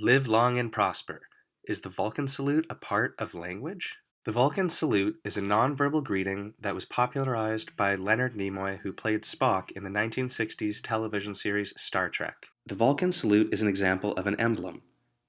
Live long and prosper. Is the Vulcan salute a part of language? The Vulcan salute is a nonverbal greeting that was popularized by Leonard Nimoy, who played Spock in the 1960s television series Star Trek. The Vulcan salute is an example of an emblem.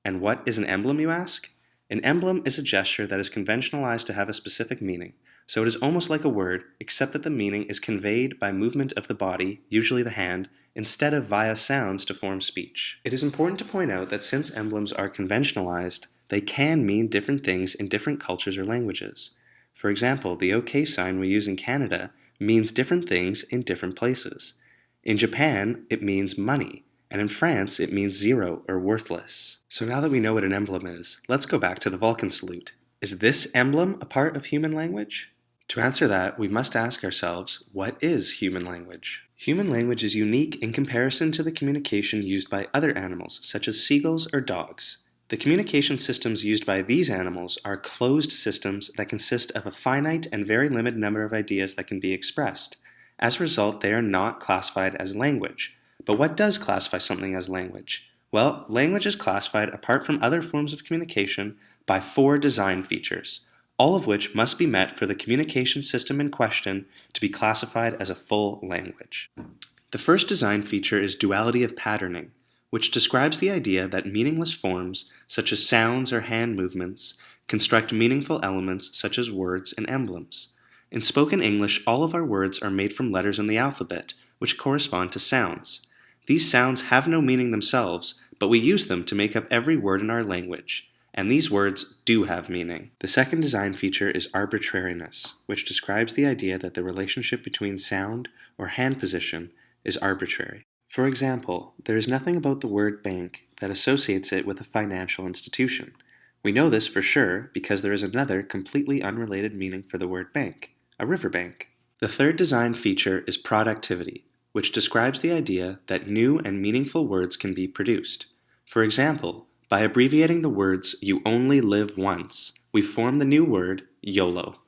And what is an emblem, you ask? An emblem is a gesture that is conventionalized to have a specific meaning, so it is almost like a word, except that the meaning is conveyed by movement of the body, usually the hand, instead of via sounds to form speech. It is important to point out that since emblems are conventionalized, they can mean different things in different cultures or languages. For example, the OK sign we use in Canada means different things in different places. In Japan, it means money, and in France, it means zero or worthless. So now that we know what an emblem is, let's go back to the Vulcan salute. Is this emblem a part of human language? To answer that, we must ask ourselves, what is human language? Human language is unique in comparison to the communication used by other animals, such as seagulls or dogs. The communication systems used by these animals are closed systems that consist of a finite and very limited number of ideas that can be expressed. As a result, they are not classified as language. But what does classify something as language? Well, language is classified apart from other forms of communication by 4 design features, all of which must be met for the communication system in question to be classified as a full language. The first design feature is duality of patterning, which describes the idea that meaningless forms, such as sounds or hand movements, construct meaningful elements such as words and emblems. In spoken English, all of our words are made from letters in the alphabet, which correspond to sounds. These sounds have no meaning themselves, but we use them to make up every word in our language. And these words do have meaning. The second design feature is arbitrariness, which describes the idea that the relationship between sound or hand position is arbitrary. For example, there is nothing about the word bank that associates it with a financial institution. We know this for sure because there is another completely unrelated meaning for the word bank, a riverbank. The third design feature is productivity, which describes the idea that new and meaningful words can be produced. For example, by abbreviating the words "you only live once," we form the new word YOLO.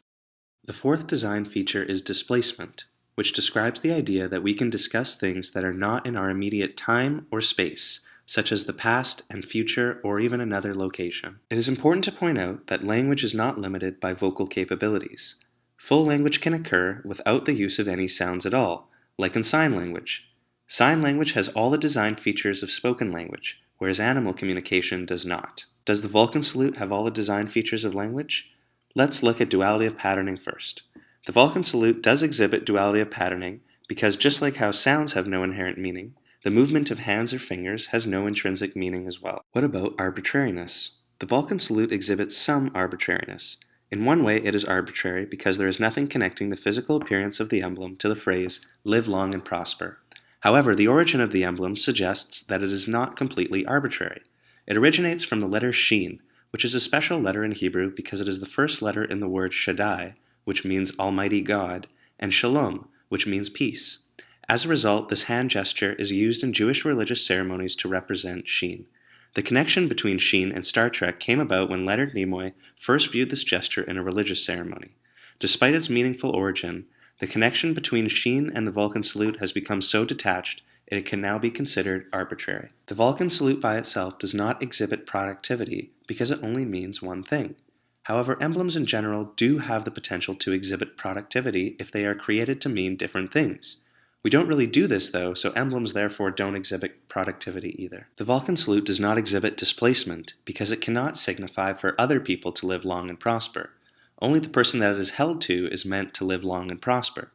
The fourth design feature is displacement, which describes the idea that we can discuss things that are not in our immediate time or space, such as the past and future or even another location. It is important to point out that language is not limited by vocal capabilities. Full language can occur without the use of any sounds at all, like in sign language. Sign language has all the design features of spoken language, whereas animal communication does not. Does the Vulcan salute have all the design features of language? Let's look at duality of patterning first. The Vulcan salute does exhibit duality of patterning because just like how sounds have no inherent meaning, the movement of hands or fingers has no intrinsic meaning as well. What about arbitrariness? The Vulcan salute exhibits some arbitrariness. In one way, it is arbitrary because there is nothing connecting the physical appearance of the emblem to the phrase, "live long and prosper." However, the origin of the emblem suggests that it is not completely arbitrary. It originates from the letter Shin, which is a special letter in Hebrew because it is the first letter in the word Shaddai, which means Almighty God, and Shalom, which means peace. As a result, this hand gesture is used in Jewish religious ceremonies to represent Shin. The connection between Shin and Star Trek came about when Leonard Nimoy first viewed this gesture in a religious ceremony. Despite its meaningful origin, the connection between Shin and the Vulcan salute has become so detached it can now be considered arbitrary. The Vulcan salute by itself does not exhibit productivity because it only means one thing. However, emblems in general do have the potential to exhibit productivity if they are created to mean different things. We don't really do this though, so emblems therefore don't exhibit productivity either. The Vulcan salute does not exhibit displacement because it cannot signify for other people to live long and prosper. Only the person that it is held to is meant to live long and prosper.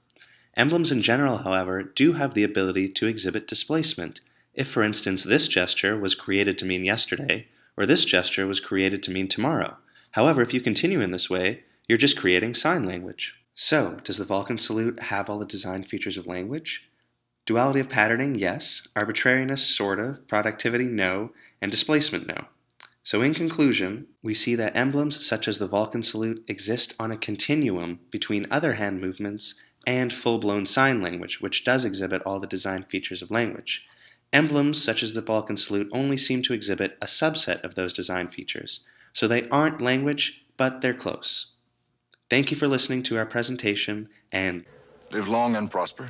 Emblems in general, however, do have the ability to exhibit displacement. If, for instance, this gesture was created to mean yesterday, or this gesture was created to mean tomorrow. However, if you continue in this way, you're just creating sign language. So, does the Vulcan salute have all the design features of language? Duality of patterning, yes. Arbitrariness, sort of. Productivity, no. And displacement, no. So in conclusion, we see that emblems such as the Vulcan salute exist on a continuum between other hand movements and full-blown sign language, which does exhibit all the design features of language. Emblems such as the Vulcan salute only seem to exhibit a subset of those design features, so they aren't language, but they're close. Thank you for listening to our presentation, and Live long and prosper.